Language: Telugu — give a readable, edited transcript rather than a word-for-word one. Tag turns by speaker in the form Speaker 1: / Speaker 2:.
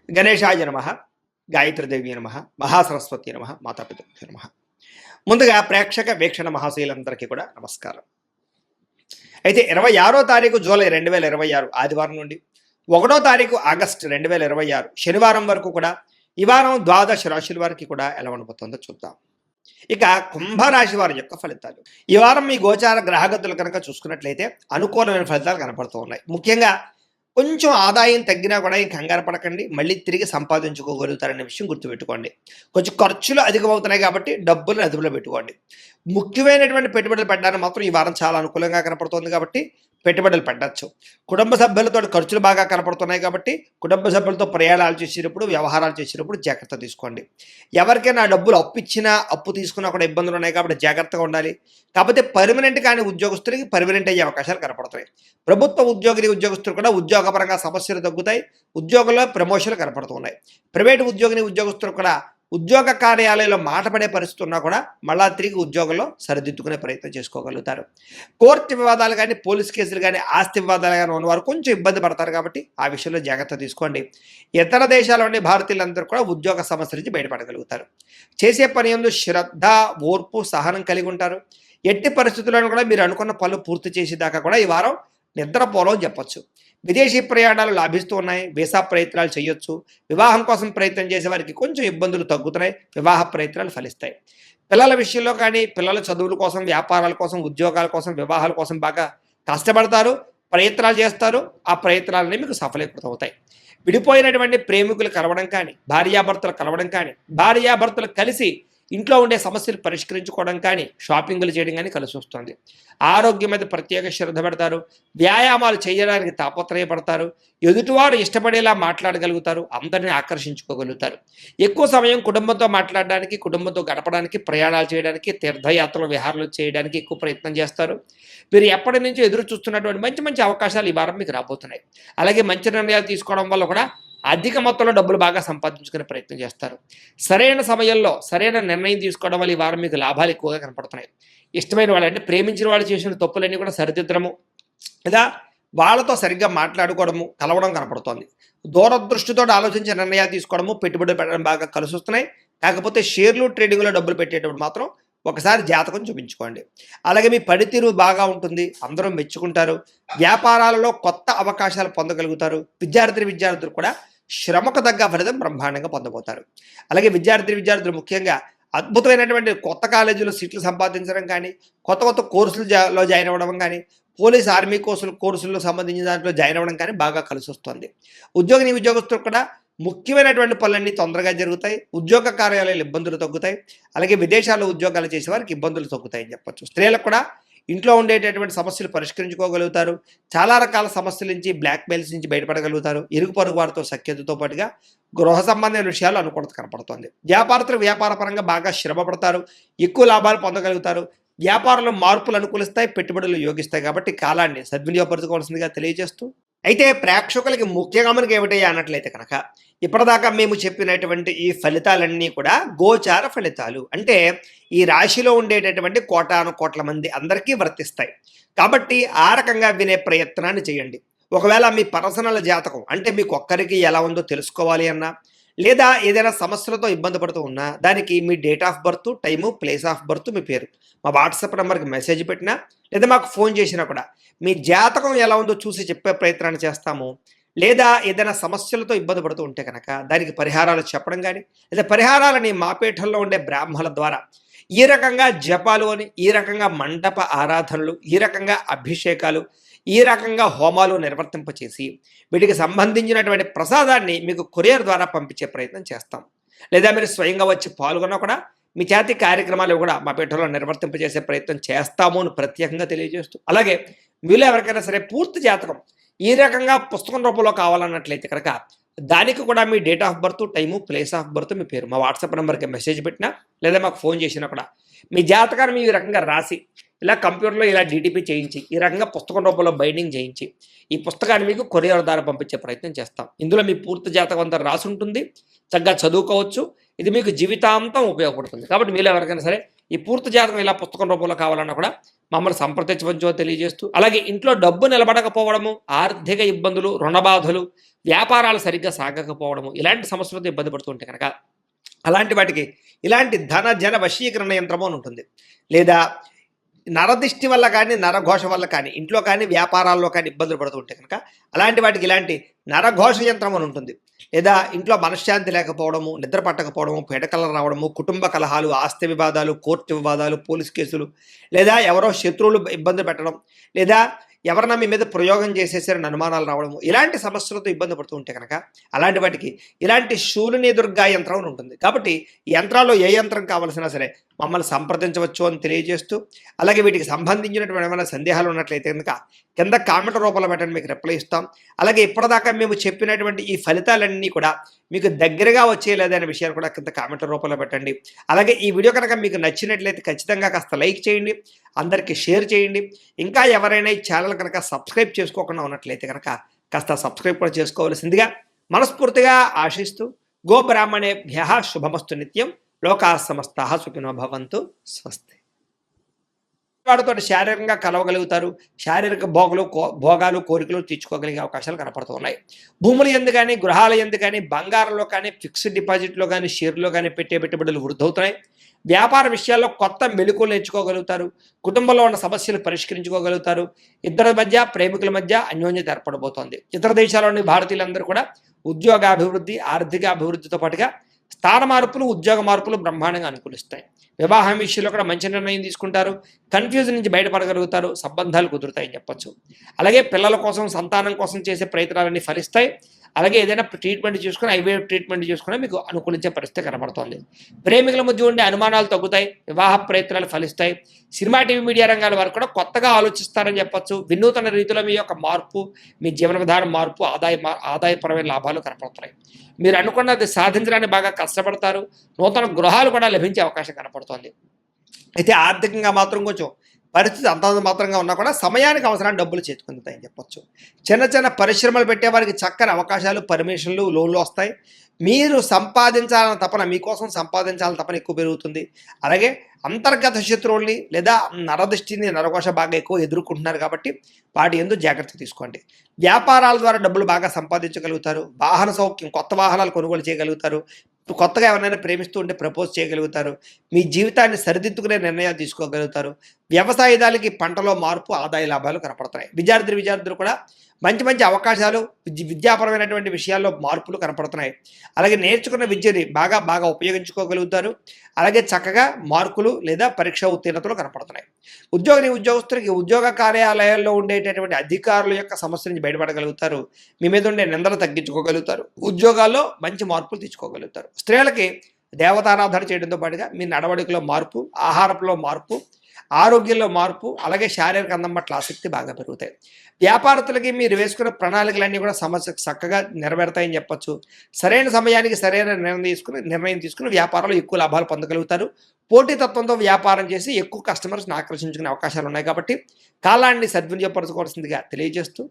Speaker 1: గణేశాయ నమః, గాయత్రీదేవి నమః, మహాసరస్వతి నమః, మాతాపితృభ్యో నమః. ముందుగా ప్రేక్షక వీక్షణ మహాశీలందరికీ కూడా నమస్కారం. అయితే 26వ తారీఖు జూలై 2026 ఆదివారం నుండి 1వ తారీఖు ఆగస్టు 2026 శనివారం వరకు కూడా ఈ వారం ద్వాదశ రాశుల వారికి కూడా ఎలా ఉండబోతుందో చూద్దాం. ఇక కుంభరాశి వారి యొక్క ఫలితాలు. ఈ వారం మీ గోచార గ్రహగతులు కనుక చూసుకున్నట్లయితే అనుకూలమైన ఫలితాలు కనపడుతూ ఉన్నాయి. ముఖ్యంగా కొంచెం ఆదాయం తగ్గినా కూడా ఈ కంగారు పడకండి, మళ్ళీ తిరిగి సంపాదించుకోగలుగుతారనే విషయం గుర్తుపెట్టుకోండి. కొంచెం ఖర్చులు అధికమవుతున్నాయి కాబట్టి డబ్బులు అదుపులో పెట్టుకోండి. ముఖ్యమైనటువంటి పెట్టుబడులు పెట్టడానికి మాత్రం ఈ వారం చాలా అనుకూలంగా కనపడుతుంది కాబట్టి పెట్టుబడులు పెట్టచ్చు. కుటుంబ సభ్యులతో ఖర్చులు బాగా కనపడుతున్నాయి కాబట్టి కుటుంబ సభ్యులతో ప్రయాణాలు చేసేటప్పుడు, వ్యవహారాలు చేసేటప్పుడు జాగ్రత్త తీసుకోండి. ఎవరికైనా డబ్బులు అప్పు ఇచ్చినా, అప్పు తీసుకున్నా కూడా ఇబ్బందులు ఉన్నాయి కాబట్టి జాగ్రత్తగా ఉండాలి. కాకపోతే పర్మనెంట్ కానీ ఉద్యోగస్తులకి పర్మనెంట్ అయ్యే అవకాశాలు కనపడుతున్నాయి. ప్రభుత్వ ఉద్యోగులు కూడా ఉద్యోగపరంగా సమస్యలు తగ్గుతాయి. ఉద్యోగంలో ప్రమోషన్లు కనపడుతున్నాయి. ప్రైవేటు ఉద్యోగులు కూడా ఉద్యోగ కార్యాలయంలో మాట పడే పరిస్థితి ఉన్నా కూడా మళ్ళా తిరిగి ఉద్యోగంలో సరిదిద్దుకునే ప్రయత్నం చేసుకోగలుగుతారు. కోర్టు వివాదాలు కానీ, పోలీస్ కేసులు కానీ, ఆస్తి వివాదాలు కానీ ఉన్నవారు కొంచెం ఇబ్బంది పడతారు కాబట్టి ఆ విషయంలో జాగ్రత్త తీసుకోండి. ఇతర దేశాల్లోని భారతీయులందరూ కూడా ఉద్యోగ సమస్య నుంచి బయటపడగలుగుతారు. చేసే పని యందు శ్రద్ధ, ఓర్పు, సహనం కలిగి ఉంటారు. ఎట్టి పరిస్థితుల్లో కూడా మీరు అనుకున్న పనులు పూర్తి చేసేదాకా కూడా ఈ వారం నిద్రపోలని చెప్పొచ్చు. విదేశీ ప్రయాణాలు లాభిస్తూ ఉన్నాయి. వీసా ప్రయత్నాలు చేయొచ్చు. వివాహం కోసం ప్రయత్నం చేసే వారికి కొంచెం ఇబ్బందులు తగ్గుతున్నాయి. వివాహ ప్రయత్నాలు ఫలిస్తాయి. పిల్లల విషయంలో కానీ, పిల్లల చదువుల కోసం, వ్యాపారాల కోసం, ఉద్యోగాల కోసం, వివాహాల కోసం బాగా కష్టపడతారు, ప్రయత్నాలు చేస్తారు. ఆ ప్రయత్నాలన్నీ మీకు సఫలీకృతం అవుతాయి. విడిపోయినటువంటి ప్రేమికులు కలవడం కానీ, భార్యాభర్తలు కలవడం కానీ, భార్యాభర్తలు కలిసి ఇంట్లో ఉండే సమస్యలు పరిష్కరించుకోవడం కానీ, షాపింగ్లు చేయడం కానీ కలిసి వస్తుంది. ఆరోగ్యం మీద ప్రత్యేక శ్రద్ధ పెడతారు. వ్యాయామాలు చేయడానికి తాపత్రయపడతారు. ఎదుటివారు ఇష్టపడేలా మాట్లాడగలుగుతారు. అందరినీ ఆకర్షించుకోగలుగుతారు. ఎక్కువ సమయం కుటుంబంతో మాట్లాడడానికి, కుటుంబంతో గడపడానికి, ప్రయాణాలు చేయడానికి, తీర్థయాత్రలు, విహారాలు చేయడానికి ఎక్కువ ప్రయత్నం చేస్తారు. మీరు ఎప్పటి నుంచో ఎదురు చూస్తున్నటువంటి మంచి మంచి అవకాశాలు ఈ వారం మీకు రాబోతున్నాయి. అలాగే మంచి నిర్ణయాలు తీసుకోవడం వల్ల కూడా అధిక మొత్తంలో డబ్బులు బాగా సంపాదించుకునే ప్రయత్నం చేస్తారు. సరైన సమయంలో సరైన నిర్ణయం తీసుకోవడం వల్ల ఈ వారం మీకు లాభాలు ఎక్కువగా కనపడుతున్నాయి. ఇష్టమైన వాళ్ళు అంటే ప్రేమించిన వాళ్ళు చేసిన తప్పులన్నీ కూడా సరిదిద్దడము, లేదా వాళ్ళతో సరిగ్గా మాట్లాడుకోవడము, కలవడం కనపడుతోంది. దూరదృష్టితో ఆలోచించే నిర్ణయాలు తీసుకోవడము, పెట్టుబడులు పెట్టడం బాగా కలిసి వస్తున్నాయి. కాకపోతే షేర్లు, ట్రేడింగ్లో డబ్బులు పెట్టేటప్పుడు మాత్రం ఒకసారి జాతకం చూపించుకోండి. అలాగే మీ పనితీరు బాగా ఉంటుంది. అందరూ మెచ్చుకుంటారు. వ్యాపారాలలో కొత్త అవకాశాలు పొందగలుగుతారు. విద్యార్థులు కూడా శ్రమకు తగ్గ ఫలితం బ్రహ్మాండంగా పొందబోతారు. అలాగే విద్యార్థులు ముఖ్యంగా అద్భుతమైనటువంటి కొత్త కాలేజీలో సీట్లు సంపాదించడం కానీ, కొత్త కోర్సులలో జాయిన్ అవ్వడం కానీ, పోలీస్, ఆర్మీ కోర్సుల్లో సంబంధించిన దాంట్లో జాయిన్ అవ్వడం కానీ బాగా కలిసి వస్తుంది. ఉద్యోగస్తులు కూడా ముఖ్యమైనటువంటి పనులన్నీ తొందరగా జరుగుతాయి. ఉద్యోగ కార్యాలయాలు ఇబ్బందులు తగ్గుతాయి. అలాగే విదేశాల్లో ఉద్యోగాలు చేసే వారికి ఇబ్బందులు తగ్గుతాయని చెప్పొచ్చు. స్త్రీలకు కూడా ఇంట్లో ఉండేటటువంటి సమస్యలు పరిష్కరించుకోగలుగుతారు. చాలా రకాల సమస్యల నుంచి, బ్లాక్ మెయిల్స్ నుంచి బయటపడగలుగుతారు. ఇరుగు పొరుగు వారితో సఖ్యతతో పాటుగా గృహ సంబంధమైన విషయాలు అనుకూలత కనపడుతుంది. వ్యాపారస్తులు వ్యాపారపరంగా బాగా శ్రమ పడతారు. ఎక్కువ లాభాలు పొందగలుగుతారు. వ్యాపారంలో మార్పులు అనుకూలిస్తాయి, పెట్టుబడులు యోగిస్తాయి. కాబట్టి కాలాన్ని సద్వినియోగపరచుకోవాల్సిందిగా తెలియజేస్తూ, అయితే ప్రేక్షకులకి ముఖ్యంగా మనకి ఏమిటయ్యా అన్నట్లయితే కనుక ఇప్పటిదాకా మేము చెప్పినటువంటి ఈ ఫలితాలన్నీ కూడా గోచార ఫలితాలు. అంటే ఈ రాశిలో ఉండేటటువంటి కోటాను కోట్ల మంది అందరికీ వర్తిస్తాయి. కాబట్టి ఆ రకంగా వినే ప్రయత్నాన్ని చేయండి. ఒకవేళ మీ పర్సనల్ జాతకం అంటే మీకు ఒక్కరికి ఎలా ఉందో తెలుసుకోవాలి అన్నా, లేదా ఏదైనా సమస్యలతో ఇబ్బంది పడుతూ ఉన్నా, దానికి మీ date of birth, time, place of birth, మీ పేరు మా వాట్సాప్ నెంబర్కి మెసేజ్ పెట్టినా, లేదా మాకు ఫోన్ చేసినా కూడా మీ జాతకం ఎలా ఉందో చూసి చెప్పే ప్రయత్నాన్ని చేస్తాము. లేదా ఏదైనా సమస్యలతో ఇబ్బంది పడుతూ ఉంటే కనుక దానికి పరిహారాలు చెప్పడం కానీ, లేదా పరిహారాలని మా పీఠంలో ఉండే బ్రాహ్మణుల ద్వారా ఈ రకంగా జపాలు అని, ఈ రకంగా మండప ఆరాధనలు, ఈ రకంగా అభిషేకాలు, ఈ రకంగా హోమాలు నిర్వర్తింపచేసి వీటికి సంబంధించినటువంటి ప్రసాదాన్ని మీకు కొరియర్ ద్వారా పంపించే ప్రయత్నం చేస్తాం. లేదా మీరు స్వయంగా వచ్చి పాల్గొన్నా కూడా మీ చేతి కార్యక్రమాలు కూడా మా పీఠంలో నిర్వర్తింపజేసే ప్రయత్నం చేస్తాము అని ప్రత్యేకంగా తెలియజేస్తూ, అలాగే మీలో ఎవరికైనా సరే పూర్తి జాతకం ఈ రకంగా పుస్తకం రూపంలో కావాలన్నట్లయితే కనుక దానికి కూడా మీ date of birth, time, place of birth, మీ పేరు మా వాట్సాప్ నెంబర్కి మెసేజ్ పెట్టినా, లేదా మాకు ఫోన్ చేసినా కూడా మీ జాతకాన్ని ఈ రకంగా రాసి ఇలా కంప్యూటర్లో ఇలా డీటీపీ చేయించి, ఈ రకంగా పుస్తకం రూపంలో బైండింగ్ చేయించి ఈ పుస్తకాన్ని మీకు కొరియర్ ద్వారా పంపించే ప్రయత్నం చేస్తాం. ఇందులో మీ పూర్తి జాతకం అంతా రాసి ఉంటుంది. చక్కగా చదువుకోవచ్చు. ఇది మీకు జీవితాంతం ఉపయోగపడుతుంది. కాబట్టి మీలో ఎవరికైనా సరే ఈ పూర్తి జాతకం ఇలా పుస్తకం రూపంలో కావాలన్నా కూడా మమ్మల్ని సంప్రదించవచ్చో తెలియజేస్తూ, అలాగే ఇంట్లో డబ్బు నిలబడకపోవడము, ఆర్థిక ఇబ్బందులు, రుణబాధలు, వ్యాపారాలు సరిగ్గా సాగకపోవడము, ఇలాంటి సమస్యలతో ఇబ్బంది పడుతుంటే కనుక అలాంటి వాటికి ఇలాంటి ధన జన వశీకరణ యంత్రము అని ఉంటుంది. లేదా నరదిష్టి వల్ల కానీ, నరఘోష వల్ల కానీ, ఇంట్లో కానీ వ్యాపారాల్లో కానీ ఇబ్బందులు పడుతూ ఉంటే కనుక అలాంటి వాటికి ఇలాంటి నరఘోష యంత్రం అని ఉంటుంది. లేదా ఇంట్లో మనశ్శాంతి లేకపోవడము, నిద్ర పట్టకపోవడము, పీడకలలు రావడము, కుటుంబ కలహాలు, ఆస్తి వివాదాలు, కోర్టు వివాదాలు, పోలీస్ కేసులు, లేదా ఎవరో శత్రువులు ఇబ్బంది పెట్టడం, లేదా ఎవరన్నా మీ మీద ప్రయోగం చేసేసారని అనుమానాలు రావడము, ఇలాంటి సమస్యలతో ఇబ్బంది పడుతూ ఉంటే కనుక అలాంటి వాటికి ఇలాంటి శూలిని దుర్గా యంత్రం అని ఉంటుంది. కాబట్టి ఈ యంత్రాల్లో ఏ యంత్రం కావాల్సినా సరే మమ్మల్ని సంప్రదించవచ్చు అని తెలియజేస్తూ, అలాగే వీటికి సంబంధించినటువంటి ఏమైనా సందేహాలు ఉన్నట్లయితే కనుక కింద కామెంట్ రూపంలో పెట్టండి, మీకు రిప్లై ఇస్తాం. అలాగే ఇప్పటిదాకా మేము చెప్పినటువంటి ఈ ఫలితాలన్నీ కూడా మీకు దగ్గరగా వచ్చేయలేదనే విషయాలు కూడా కింద కామెంట్ రూపంలో పెట్టండి. అలాగే ఈ వీడియో కనుక మీకు నచ్చినట్లయితే ఖచ్చితంగా కాస్త లైక్ చేయండి, అందరికీ షేర్ చేయండి. ఇంకా ఎవరైనా ఈ ఛానల్ కనుక సబ్స్క్రైబ్ చేసుకోకుండా ఉన్నట్లయితే కనుక కాస్త సబ్స్క్రైబ్ కూడా చేసుకోవాల్సిందిగా మనస్ఫూర్తిగా ఆశిస్తూ, గోబ్రాహ్మణేభ్యః శుభమస్తు నిత్యం, లోకాః సమస్తాః సుఖినో భవంతు, స్వస్తి. వాడితో శారీరకంగా కలవగలుగుతారు, శారీరక భోగాలు కోరికలు తీర్చుకోగలిగే అవకాశాలు కనపడుతూ ఉన్నాయి. భూముల యందు కానీ, గృహాల యందు కానీ, బంగారంలో కానీ, ఫిక్స్డ్ డిపాజిట్లో కానీ, షేర్లో కానీ పెట్టే పెట్టుబడులు వృద్ధవుతున్నాయి. వ్యాపార విషయాల్లో కొత్త మెళుకులు నేర్చుకోగలుగుతారు. కుటుంబంలో ఉన్న సమస్యలు పరిష్కరించుకోగలుగుతారు. ఇద్దరి మధ్య, ప్రేమికుల మధ్య అన్యోన్యత ఏర్పడబోతోంది. ఇతర దేశాల్లోని భారతీయులందరూ కూడా ఉద్యోగాభివృద్ధి, ఆర్థిక అభివృద్ధితో పాటుగా స్థాన మార్పులు, ఉద్యోగ మార్పులు బ్రహ్మాండంగా అనుకూలిస్తాయి. వివాహం విషయంలో కూడా మంచి నిర్ణయం తీసుకుంటారు. కన్ఫ్యూజన్ నుంచి బయటపడగలుగుతారు. సంబంధాలు కుదురుతాయని చెప్పొచ్చు. అలాగే పిల్లల కోసం, సంతానం కోసం చేసే ప్రయత్నాలన్నీ ఫలిస్తాయి. అలాగే ఏదైనా ట్రీట్మెంట్ చూసుకుని, ఐవీఎఫ్ ట్రీట్మెంట్ చూసుకుని మీకు అనుకూలించే పరిస్థితి కనబడుతోంది. ప్రేమికుల మధ్య ఉండే అనుమానాలు తగ్గుతాయి. వివాహ ప్రయత్నాలు ఫలిస్తాయి. సినిమా, టీవీ, మీడియా రంగాల వారు కూడా కొత్తగా ఆలోచిస్తారని చెప్పొచ్చు. వినూతన రీతిలో మీ యొక్క మార్పు, మీ జీవన విధానం మార్పు, ఆదాయపరమైన లాభాలు కనపడుతున్నాయి. మీరు అనుకున్నది సాధించడానికి బాగా కష్టపడతారు. నూతన గృహాలు కూడా లభించే అవకాశం కనపడుతోంది. అయితే ఆర్థికంగా మాత్రం కొంచెం పరిస్థితి అంతంత మాత్రంగా ఉన్నా కూడా సమయానికి అవసరాన్ని డబ్బులు చేతుకుందుతాయని చెప్పొచ్చు. చిన్న చిన్న పరిశ్రమలు పెట్టే వారికి చక్కని అవకాశాలు, పర్మిషన్లు, లోన్లు వస్తాయి. మీరు సంపాదించాలన్న తపన, మీకోసం సంపాదించాలని తపన ఎక్కువ పెరుగుతుంది. అలాగే అంతర్గత శత్రువుల్ని లేదా నరదృష్టిని, నరకోశ బాగా ఎక్కువ ఎదుర్కొంటున్నారు కాబట్టి వాటి యందు జాగ్రత్త తీసుకోండి. వ్యాపారాల ద్వారా డబ్బులు బాగా సంపాదించగలుగుతారు. వాహన సౌఖ్యం, కొత్త వాహనాలు కొనుగోలు చేయగలుగుతారు. కొత్తగా ఎవరైనా ప్రేమిస్తూ ఉంటే ప్రపోజ్ చేయగలుగుతారు. మీ జీవితాన్ని సరిదిద్దుకునే నిర్ణయాలు తీసుకోగలుగుతారు. వ్యవసాయదారులకి పంటలో మార్పు, ఆదాయ లాభాలు కనపడుతున్నాయి. విద్యార్థులు కూడా మంచి మంచి అవకాశాలు, విద్యాపరమైనటువంటి విషయాల్లో మార్పులు కనపడుతున్నాయి. అలాగే నేర్చుకున్న విద్యని బాగా ఉపయోగించుకోగలుగుతారు. అలాగే చక్కగా మార్కులు లేదా పరీక్ష ఉత్తీర్ణతలు కనపడుతున్నాయి. ఉద్యోగస్తులకి ఉద్యోగ కార్యాలయాల్లో ఉండేటటువంటి అధికారుల యొక్క సమస్య నుంచి బయటపడగలుగుతారు. మీ మీద ఉండే నిందలు తగ్గించుకోగలుగుతారు. ఉద్యోగాల్లో మంచి మార్పులు తెచ్చుకోగలుగుతారు. స్త్రీలకి దేవతారాధన చేయడంతో పాటుగా మీ నడవడికలో మార్పు, ఆహారంలో మార్పు, ఆరోగ్యంలో మార్పు, అలాగే శారీరక అందం పట్ల ఆసక్తి బాగా పెరుగుతాయి. వ్యాపారస్తులకి మీరు వేసుకున్న ప్రణాళికలన్నీ కూడా చక్కగా నెరవేరుతాయని చెప్పొచ్చు. సరైన సమయానికి సరైన నిర్ణయం తీసుకుని వ్యాపారంలో ఎక్కువ లాభాలు పొందగలుగుతారు. పోటీతత్వంతో వ్యాపారం చేసి ఎక్కువ కస్టమర్స్ని ఆకర్షించుకునే అవకాశాలు ఉన్నాయి కాబట్టి కాలాన్ని సద్వినియోగపరచుకోవాల్సిందిగా తెలియజేస్తూ